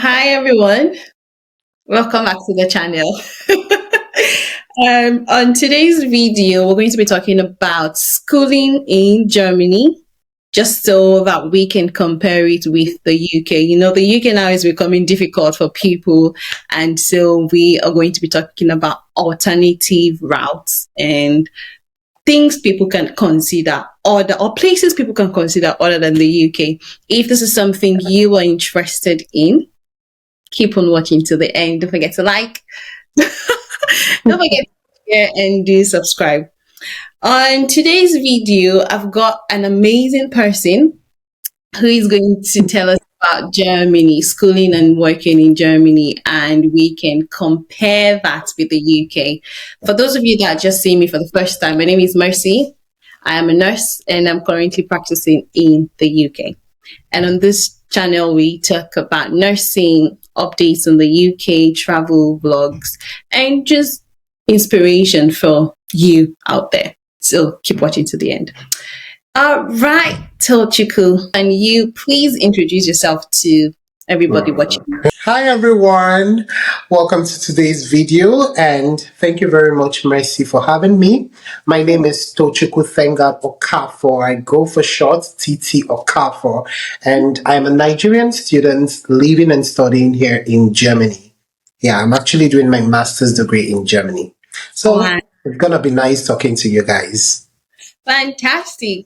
Hi everyone, welcome back to the channel. On today's video, we're going to be talking about schooling in Germany, just so that we can compare it with the UK. You know, the UK now is becoming difficult for people, and so we are going to be talking about alternative routes and things people can consider or places people can consider other than the UK. If this is something you are interested in, keep on watching to the end. Don't forget to like. Don't forget to share and do subscribe. On today's video, I've got an amazing person who is going to tell us about Germany, schooling and working in Germany, and we can compare that with the UK. For those of you that just see me for the first time, my name is Mercy. I am a nurse and I'm currently practicing in the UK. And on this channel, we talk about nursing, updates on the UK, travel vlogs, and just inspiration for you out there. So keep watching to the end. All right, Tochiku, can you please introduce yourself to everybody watching? Hi everyone, welcome to today's video and thank you very much Mercy for having me. My name is Tochukwu Thengat Okafor. I go for short TT Okafor, and I'm a Nigerian student living and studying here in Germany. Yeah, I'm actually doing my master's degree in Germany. So it's gonna be nice talking to you guys. Fantastic.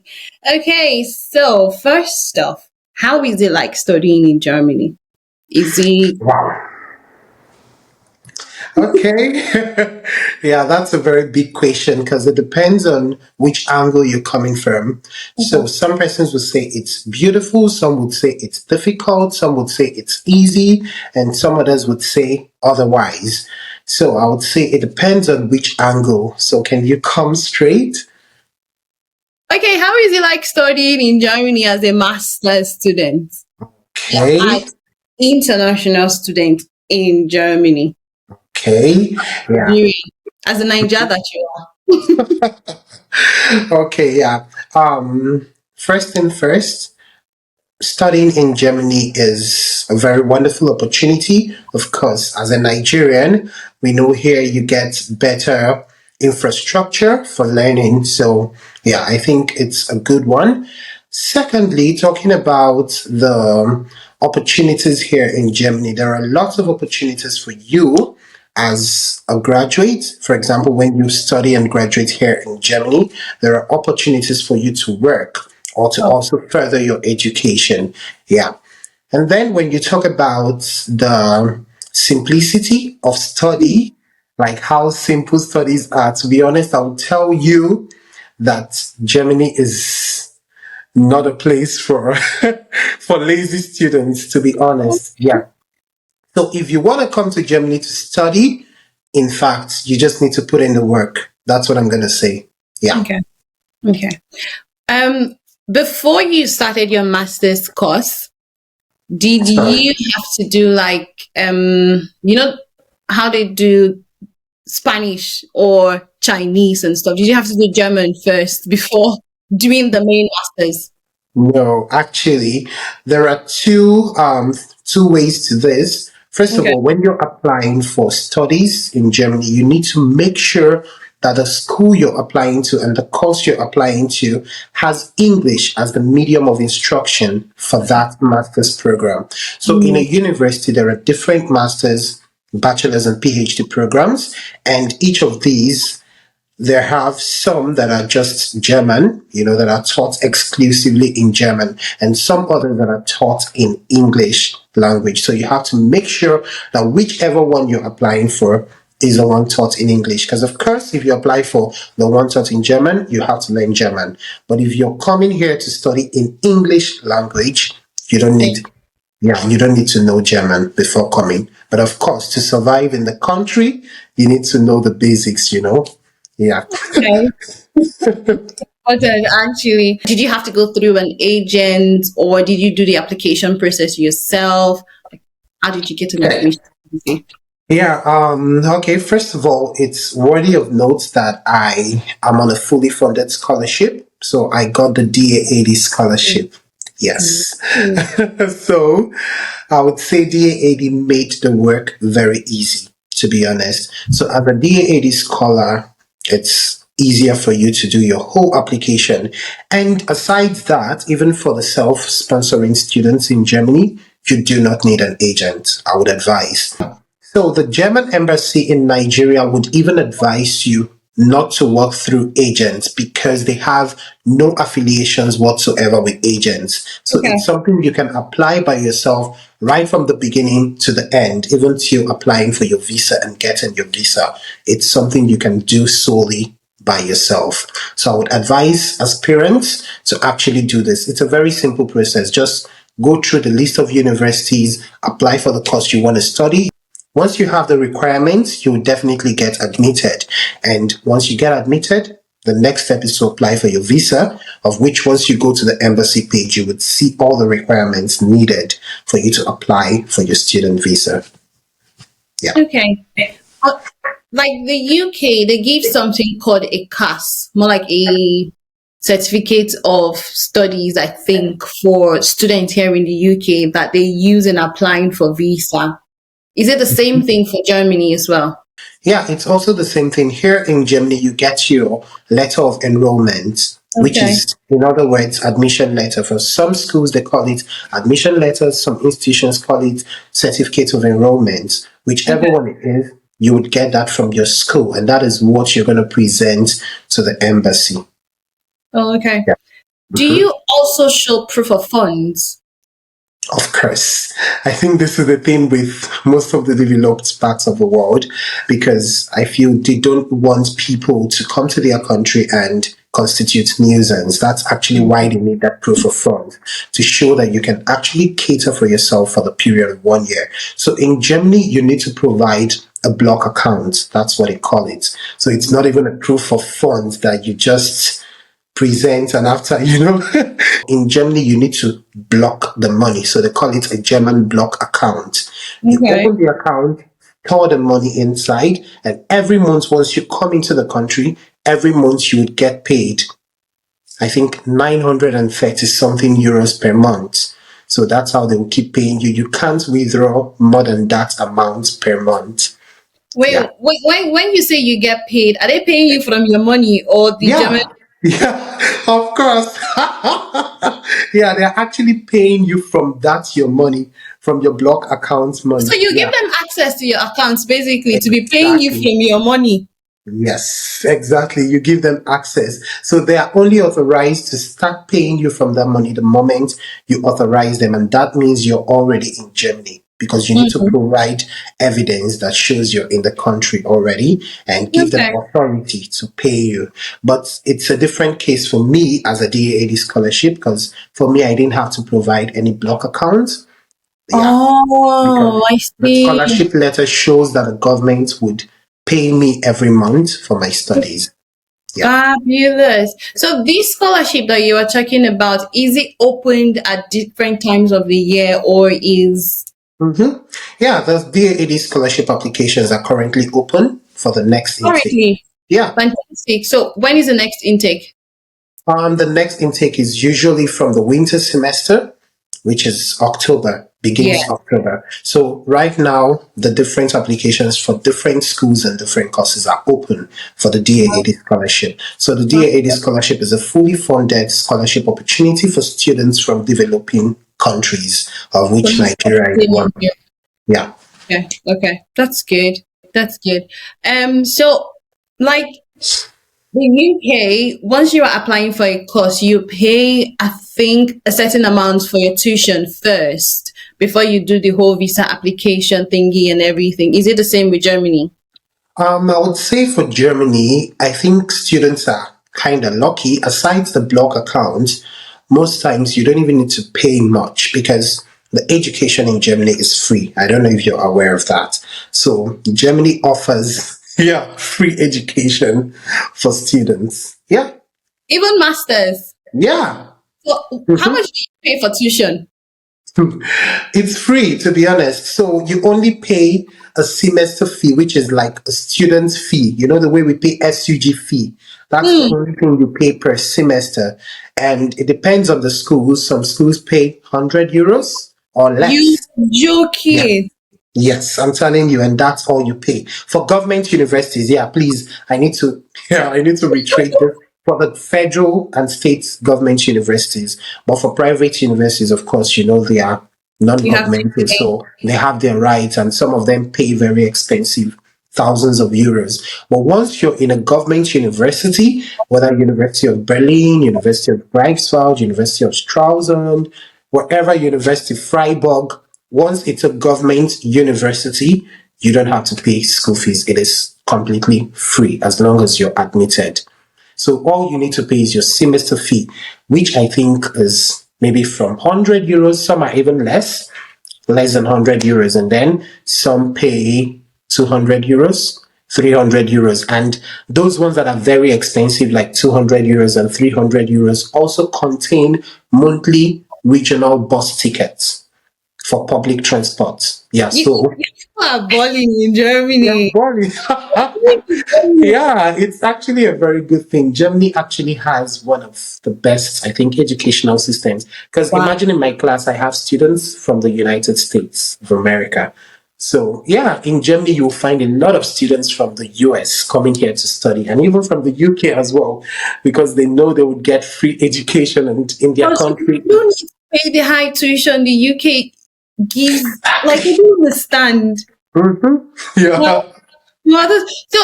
Okay, so first off, how is it like studying in Germany? Is it Wow. Okay. Yeah, that's a very big question because it depends on which angle you're coming from. So some persons would say it's beautiful, some would say it's difficult, some would say it's easy, and some others would say otherwise. So I would say it depends on which angle. So can you come straight? Okay, how is it like studying in Germany as a master's student? Okay. As international student in Germany. Okay. Yeah. As a Niger that you are. Okay, yeah. First thing first, studying in Germany is a very wonderful opportunity. Of course, as a Nigerian, we know here you get better infrastructure for learning. So, yeah, I think it's a good one. Secondly, talking about the opportunities here in Germany, there are lots of opportunities for you as a graduate. For example, when you study and graduate here in Germany, there are opportunities for you to work or to also further your education. Yeah. And then when you talk about the simplicity of study, like how simple studies are, to be honest, I'll tell you that Germany is not a place for for lazy students, to be honest. Yeah. So if you want to come to Germany to study, in fact, you just need to put in the work. That's what I'm going to say. Yeah. Okay. Okay. Before you started your master's course, did you have to do like you know how they do Spanish or Chinese and stuff? Did you have to do German first before doing the main masters? No, actually, there are two ways to this. First of Okay. all, when you're applying for studies in Germany, you need to make sure that the school you're applying to and the course you're applying to has English as the medium of instruction for that master's program. So in a university, there are different master's, bachelor's, and PhD programs, and each of these there have some that are just German, that are taught exclusively in German, and some others that are taught in English language. So you have to make sure that whichever one you're applying for is the one taught in English. Because of course, if you apply for the one taught in German, you have to learn German. But if you're coming here to study in English language, you don't need to know German before coming. But of course, to survive in the country, you need to know the basics. Yeah. Okay. Actually, did you have to go through an agent or did you do the application process yourself? How did you get an information? Yeah, okay, first of all, it's worthy of note that I am on a fully funded scholarship. So I got the DAAD scholarship. Yes. Mm. So I would say DAAD made the work very easy, to be honest. So as a DAAD scholar, it's easier for you to do your whole application. And aside that, even for the self-sponsoring students in Germany, you do not need an agent, I would advise. So the German embassy in Nigeria would even advise you not to work through agents because they have no affiliations whatsoever with agents. So it's Okay. something you can apply by yourself right from the beginning to the end, even to applying for your visa and getting your visa. It's something you can do solely by yourself. So I would advise aspirants to actually do this. It's a very simple process. Just go through the list of universities, apply for the course you want to study. Once you have the requirements, you will definitely get admitted. And once you get admitted, the next step is to apply for your visa, of which once you go to the embassy page, you would see all the requirements needed for you to apply for your student visa. Yeah. Okay. Uh, like the UK, they give something called a CAS, more like a certificate of studies, I think, for students here in the UK that they use in applying for visa. Is it the same thing for Germany as well? Yeah, it's also the same thing. Here in Germany, you get your letter of enrollment, which Okay. is, in other words, admission letter. For some schools, they call it admission letters. Some institutions call it certificate of enrollment. Whichever Okay. one it is, you would get that from your school, and that is what you're going to present to the embassy. Oh, okay. Yeah. Do Mhm. you also show proof of funds? Of course. I think this is the thing with most of the developed parts of the world because I feel they don't want people to come to their country and constitute nuisance. That's actually why they need that proof of funds to show that you can actually cater for yourself for the period of 1 year. So in Germany, you need to provide a block account. That's what they call it. So it's not even a proof of funds that you just present and after, in Germany, you need to block the money. So they call it a German block account. You Okay. open the account, store the money inside, and every month, once you come into the country, every month you would get paid, I think, 930 something euros per month. So that's how they will keep paying you. You can't withdraw more than that amount per month. Wait, Yeah. when you say you get paid, are they paying you from your money or the German? Yeah, yeah, of course. Yeah, they're actually paying you from that your money, from your block account So money. you give Yeah, them access to your accounts basically to be paying you exactly. from your money. Yes, exactly. You give them access. So they are only authorized to start paying you from that money the moment you authorize them. And that means you're already in Germany because you need to Mhm. provide evidence that shows you're in the country already and give them Okay. authority to pay you. But it's a different case for me as a DAAD scholarship because for me, I didn't have to provide any block accounts. Yeah, Oh, because I the see. scholarship letter shows that the government would pay me every month for my studies. Yeah. Fabulous. So this scholarship that you are talking about, is it opened at different times of the year or is Mm-hmm. Yeah, the DAAD scholarship applications are currently open for the next intake. currently Yeah. fantastic? So when is the next intake? The next intake is usually from the winter semester, which is October, Yeah. begins October. So right now, the different applications for different schools and different courses are open for the DAAD scholarship. So the DAAD scholarship is a fully funded scholarship opportunity for students from developing countries, of which Nigeria is one. Yeah. Okay, okay, that's good. That's good. So like the UK, once you are applying for a course, you pay, I think, a certain amount for your tuition first before you do the whole visa application thingy and everything. Is it the same with Germany? I would say for Germany, I think students are kind of lucky. Aside the block account, most times you don't even need to pay much because the education in Germany is free. I don't know if you're aware of that. So Germany offers, yeah, free education for students. Yeah, Even masters. yeah. So how Mhm. much do you pay for tuition? It's free, to be honest. So you only pay a semester fee, which is like a student's fee. You know, the way we pay SUG fee. That's the Hmm. only thing you pay per semester. And it depends on the schools. Some schools pay €100 or You less. Yeah. joking? Yes, I'm telling you, and that's all you pay. For government universities, yeah, please, I need to yeah, I need to retrace this for the federal and state government universities. But for private universities, of course, they are You have to non-governmental, pay. so they have their rights, and some of them pay very expensive thousands of euros. But once you're in a government university, whether University of Berlin, University of Greifswald, University of Stralsund, wherever university, Freiburg, once it's a government university, you don't have to pay school fees. It is completely free as long as you're admitted. So all you need to pay is your semester fee, which I think is maybe from €100. Some are even less than €100, and then some pay €200, €300, and those ones that are very expensive, like €200 and €300, also contain monthly regional bus tickets for public transport. Yeah, so You are balling in yeah, Germany. Bali. Yeah, it's actually a very good thing. Germany actually has one of the best, I think, educational systems. Because Wow. imagine in my class, I have students from the United States of America. So, yeah, in Germany, you'll find a lot of students from the US coming here to study, and even from the UK as well, because they know they would get free education, and in their Also, country. you don't need to pay the high tuition the UK gives. Like, I don't understand. Mhm. Well, Yeah. so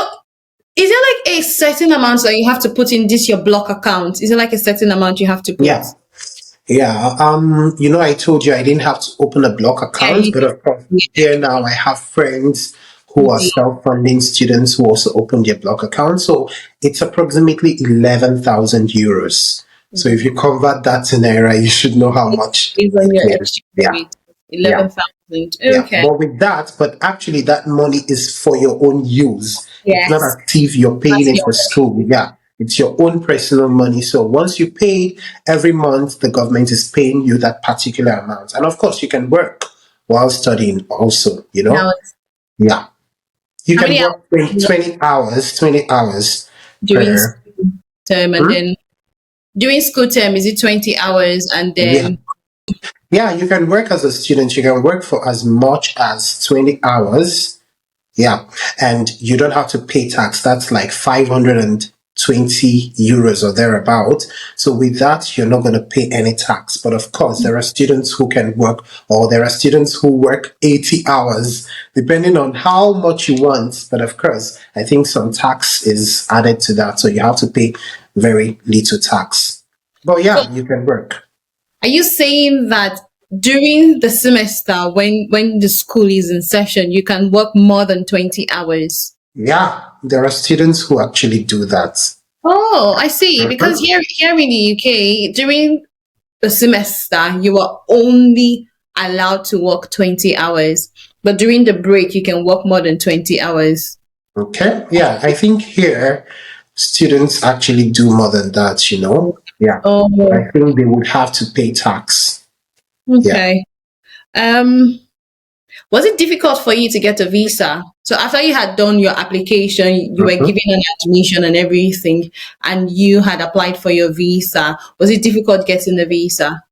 is it like a certain amount that you have to put in this your block account? Is it like a certain amount you have to put? Yeah. Yeah, I told you I didn't have to open a block Yeah, account, but of course, yeah, here now I have friends who you are did. self-funding students who also opened their block account. So it's approximately €11,000. So if you convert that to Naira, you should know how much Based on it your is. exchange Yeah, rate, yeah. 11,000. Yeah, Okay. but with that, but actually that money is for your own use. It's not Yes, as if you're paying that's it your for school. money. Yeah, it's your own personal money. So once you pay, every month the government is paying you that particular amount. And of course, you can work while studying also. Now, Yeah, you how can many hours work do you 20 hours during per. school term, and Hmm? then during school term, is it 20 hours and Yeah. then Yeah, you can work as a student. You can work for as much as 20 hours. Yeah, and you don't have to pay tax. That's like €520 or thereabout. So with that, you're not going to pay any tax. But of course, there are students who can work, or there are students who work 80 hours, depending on how much you want. But of course, I think some tax is added to that. So you have to pay very little tax. But so yeah, you can work. are you saying that during the semester when the school is in session, you can work more than 20 hours? Yeah, there are students who actually do that. Oh, I see. Because Mhm. here in the UK, during the semester, you are only allowed to work 20 hours. But during the break, you can work more than 20 hours. Okay. Yeah, I think here students actually do more than that. Yeah. Oh, I think they would have to pay tax. Yeah. okay. Um, was it difficult for you to get a visa? So after you had done your application, you were Mhm. given an admission and everything, and you had applied for your visa. Was it difficult getting the visa?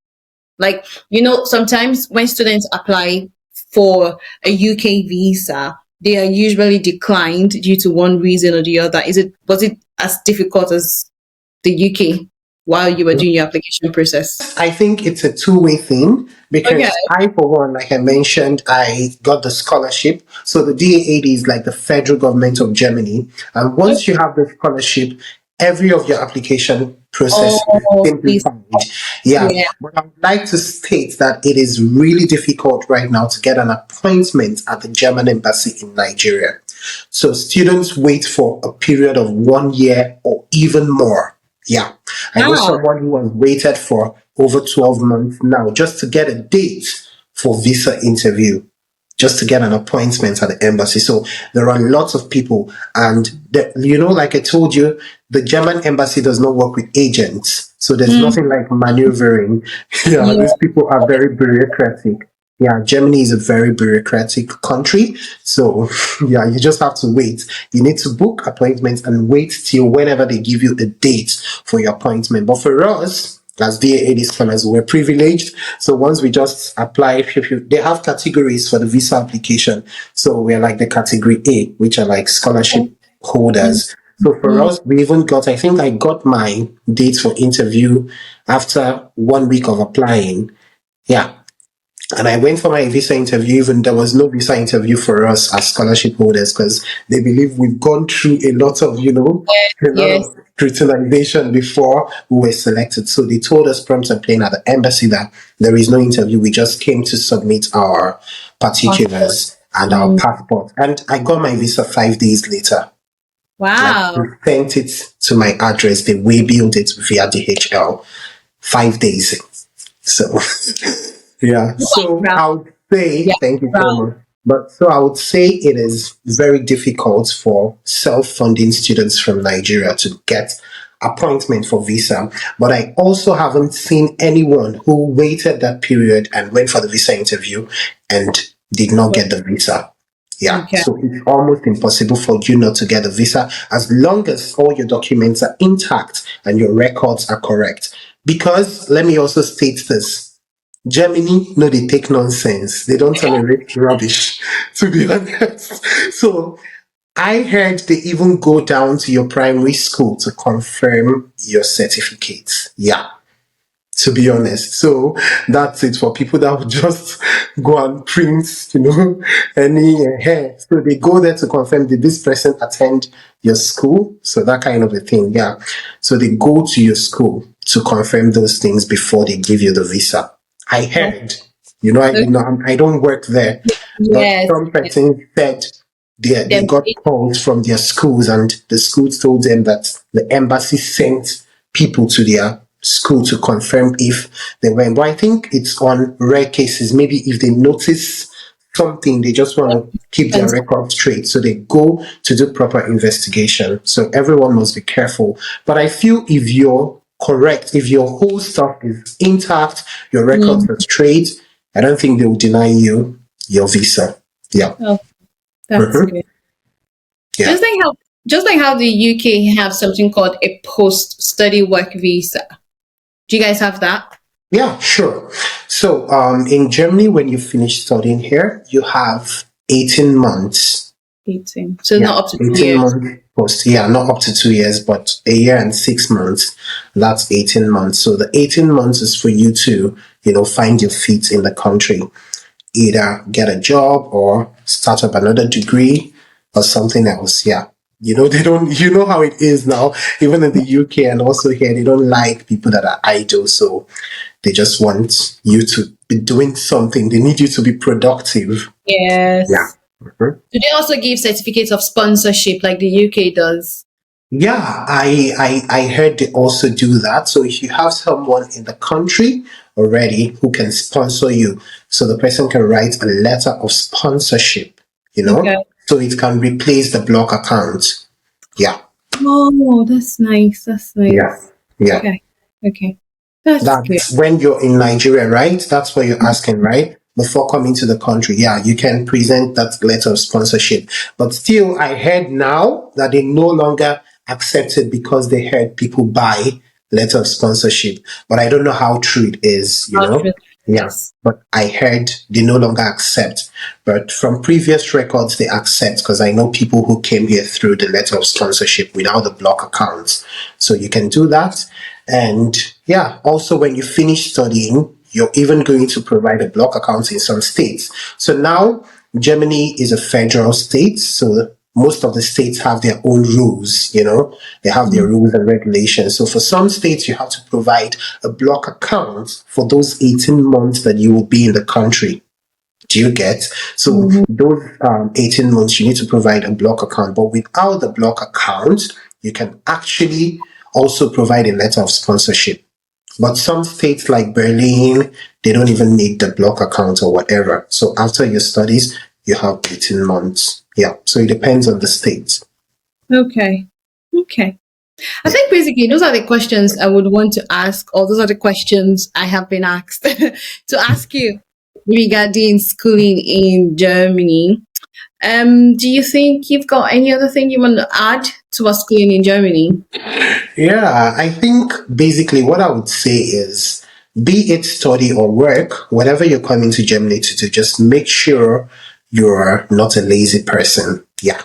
Like, sometimes when students apply for a UK visa, they are usually declined due to one reason or the other. Was it as difficult as the UK while you were doing your application process? I think it's a two-way thing Okay. because I, for one, like I mentioned, I got the scholarship. So the DAAD is like the federal government of Germany. And once you have the scholarship, every of your application process is Oh, please. simplified. Yeah. Yeah. But I would like to state that it is really difficult right now to get an appointment at the German embassy in Nigeria. So students wait for a period of 1 year or even more. Yeah. I know Wow. someone who has waited for over 12 months now just to get a date for visa interview, just to get an appointment at the embassy. So there are lots of people, and like I told you, the German embassy does not work with agents. So there's Mm, nothing like maneuvering. Yeah, yeah. these people are very bureaucratic. Yeah, Germany is a very bureaucratic country. So, yeah, you just have to wait. You need to book appointments and wait till whenever they give you a date for your appointment. But for us, as DAA scholars, we're privileged. So once we just apply, they have categories for the visa application. So we're like the category A, which are like scholarship holders. So for Mm. us, we even got, I think I got my date for interview after 1 week of applying. Yeah, and I went for my visa interview, even there was no visa interview for us as scholarship holders because they believe we've gone through a lot of, a lot Yes. of scrutinization before we were selected. So they told us prompt and plain at the embassy that there is no interview. We just came to submit our Passport. particulars and our Mm. passport. And I got my visa 5 days later. Like they Wow. sent it to my address. They way billed it via DHL. 5 days. So yeah. You are So proud. I would say Yeah, thank you so proud. much. But so I would say it is very difficult for self-funding students from Nigeria to get appointment for visa. But I also haven't seen anyone who waited that period and went for the visa interview and did not get the visa. Yeah, Okay. so it's almost impossible for you not to get a visa as long as all your documents are intact and your records are correct. Because let me also state this. Germany, no, they take nonsense. They don't tolerate rubbish, to be honest. So I heard they even go down to your primary school to confirm your certificates. Yeah, to be honest. So that's it for people that would just go and print, any hair. So they go there to confirm, did this person attend your school? So that kind of a thing, yeah. So they go to your school to confirm those things before they give you the visa. I Oh, heard, I don't work there, but yes. some person said they Them. got calls from their schools and the schools told them that the embassy sent people to their school to confirm if they went. But I think it's on rare cases. Maybe if they notice something, they just want to keep their record straight. So they go to do proper investigation. So everyone must be careful. But I feel if you're correct, if your whole stuff is intact, your records Mm. are straight, I don't think they will deny you your visa. Yeah. Oh, that's Mhm. good. Yeah. Just like how the UK have something called a post-study work visa. Do you guys have that? Yeah, sure. So, in Germany, when you finish studying here, you have 18 months. 18. So Yeah, not up to 18 2 years. months post. Yeah, not up to 2 years, but a year and 6 months. That's 18 months. So the 18 months is for you to, find your feet in the country, either get a job or start up another degree or something else. Yeah. They don't, how it is now, even in the UK and also here, they don't like people that are idle. So they just want you to be doing something. They need you to be productive. Yeah. Yes. Mhm. Do they also give certificates of sponsorship like the UK does? Yeah, I heard they also do that. So if you have someone in the country already who can sponsor you, so the person can write a letter of sponsorship, Okay. so it can replace the block account. Yeah, Oh, that's nice. That's yeah, nice. yeah. Okay. Okay. That's good. That's when you're in Nigeria, right? That's what you're asking, right? Before coming to the country, yeah, you can present that letter of sponsorship. But still, I heard now that they no longer accept it because they heard people buy letter of sponsorship. But I don't know how true it is, How true that Yeah. is. But I heard they no longer accept. But from previous records, they accept because I know people who came here through the letter of sponsorship without the block accounts. So you can do that. And yeah, also when you finish studying, you're even going to provide a block account in some states. So now Germany is a federal state. So most of the states have their own rules, they have their Mm. rules and regulations. So for some states, you have to provide a block account for those 18 months that you will be in the country. Do you get? So Mhm. those 18 months, you need to provide a block account. But without the block account, you can actually also provide a letter of sponsorship. But some states like Berlin, they don't even need the block account or whatever. So after your studies, you have 18 months. Yeah. So it depends on the state. Okay. Okay. I Yeah. think basically those are the questions I would want to ask, or those are the questions I have been asked to ask you. regarding schooling in Germany. Do you think you've got any other thing you want to add to our schooling in Germany? Yeah, I think basically what I would say is be it study or work, whatever you're coming to Germany to do, just make sure you're not a lazy person. Yeah.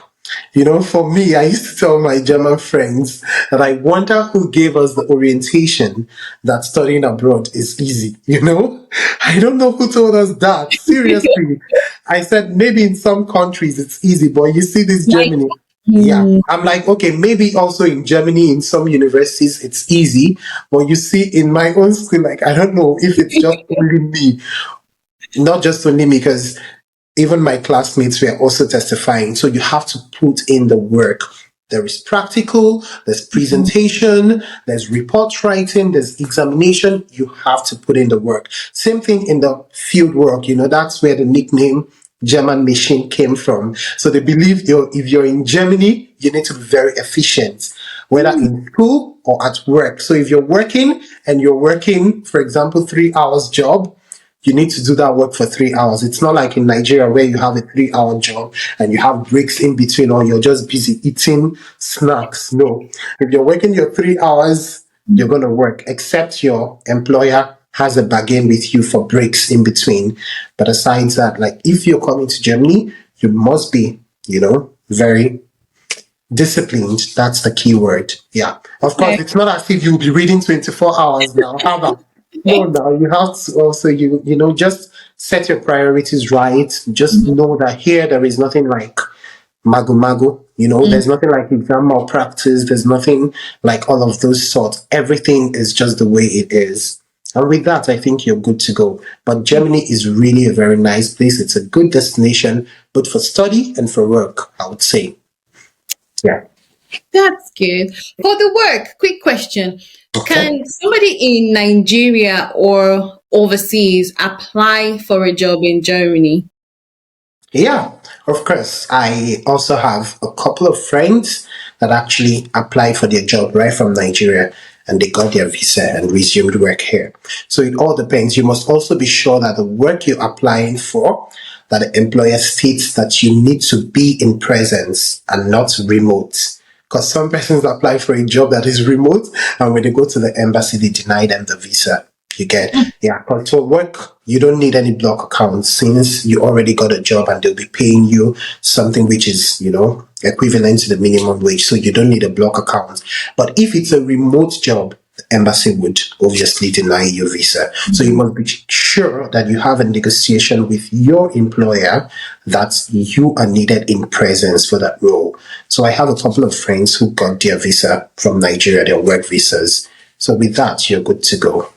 For me, I used to tell my German friends that I wonder who gave us the orientation that studying abroad is easy. I don't know who told us that. Seriously. I said maybe in some countries it's easy, but you see this Like, Germany. Yeah. mm, I'm like, okay, maybe also in Germany, in some universities, it's easy. But you see, in my own school, like, I don't know if it's just only me, not just only me, because even my classmates were also testifying. So you have to put in the work. There is practical, there's presentation, there's report writing, there's examination. You have to put in the work. Same thing in the field work. That's where the nickname German machine came from. So they believe if you're in Germany, you need to be very efficient, whether in school or at work. So if you're working and you're working, for example, 3 hours job, you need to do that work for 3 hours. It's not like in Nigeria where you have a 3 hour job and you have breaks in between or you're just busy eating snacks. No. If you're working your 3 hours, you're going to work, except your employer has a bargain with you for breaks in between. But aside that, like if you're coming to Germany, you must be, very disciplined. That's the key word. Yeah. Of course, okay. it's not as if you'll be reading 24 hours now. How about? No, now you have to also, just set your priorities right. Just know that here there is nothing like magu magu. There's nothing like exam malpractice. There's nothing like all of those sorts. Everything is just the way it is. And with that, I think you're good to go. But Germany is really a very nice place. It's a good destination, both for study and for work, I would say. Yeah. That's good. For the work, quick question. Okay. Can somebody in Nigeria or overseas apply for a job in Germany? Yeah, of course. I also have a couple of friends that actually applied for their job right from Nigeria and they got their visa and resumed work here. So it all depends. You must also be sure that the work you're applying for, that the employer states that you need to be in presence and not remote. Because some persons apply for a job that is remote, and when they go to the embassy, they deny them the visa. You get, yeah. But for work, you don't need any block accounts since you already got a job and they'll be paying you something which is, equivalent to the minimum wage. So you don't need a block account. But if it's a remote job, the embassy would obviously deny your visa. So you must be sure that you have a negotiation with your employer that you are needed in presence for that role. So I have a couple of friends who got their visa from Nigeria, their work visas. So with that, you're good to go.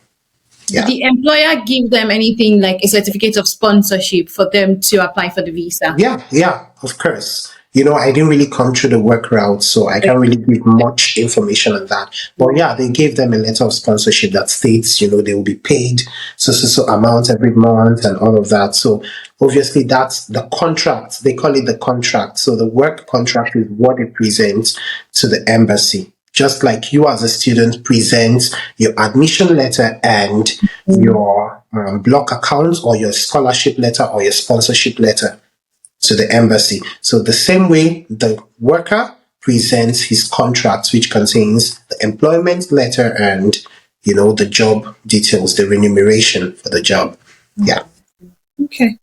Did Yeah. the employer give them anything like a certificate of sponsorship for them to apply for the visa? Yeah, of course. I didn't really come through the work route, so I can't really give much information on that. But yeah, they gave them a letter of sponsorship that states, they will be paid so amount every month and all of that. So obviously that's the contract. They call it the contract. So the work contract is what they present to the embassy. Just like you as a student present your admission letter and your block account or your scholarship letter or your sponsorship letter to the embassy. So the same way the worker presents his contract, which contains the employment letter and, the job details, the remuneration for the job. Yeah. Okay,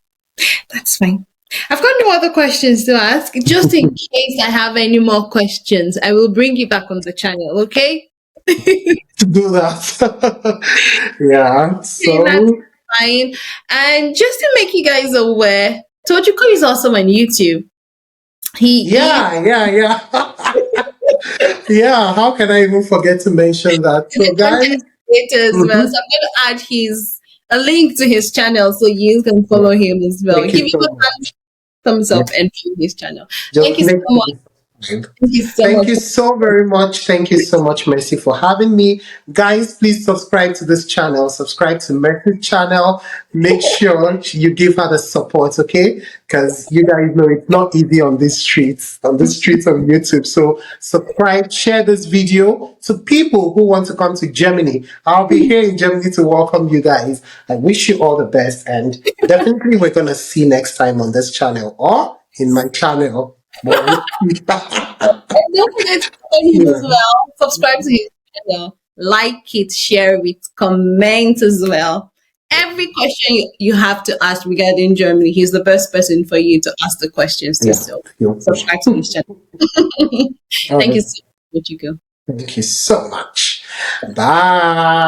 that's fine. I've got no other questions to ask. Just in case I have any more questions, I will bring you back on the channel, okay? To do that. Yeah. Okay, that's So, fine. And just to make you guys aware, Tojuko is also on YouTube. He is yeah. Yeah. How can I even forget to mention that? So, a content guys, creator as well. So mhm, I'm going to add his a link to his channel so you can follow him as well. thank Give you him so a much. thumbs Yeah. up and view his channel. Thank Just you so make much. Thank you so Thank much. you so very much. Thank you so much, Mercy, for having me. Guys, please subscribe to this channel. Subscribe to Mercy's channel. Make sure you give her the support, okay? Because you guys know it's not easy on these streets, of YouTube. So subscribe, share this video to people who want to come to Germany. I'll be here in Germany to welcome you guys. I wish you all the best. And definitely we're going to see next time on this channel or in my channel. And don't forget to follow him as Yeah. well. Subscribe to his channel. Like it, share it, comment as well. Every question you have to ask regarding Germany, he's the best person for you to ask the questions to. Yeah. So Yeah. subscribe to his channel. All Thank you right. so much, you go. Thank you so much. Bye.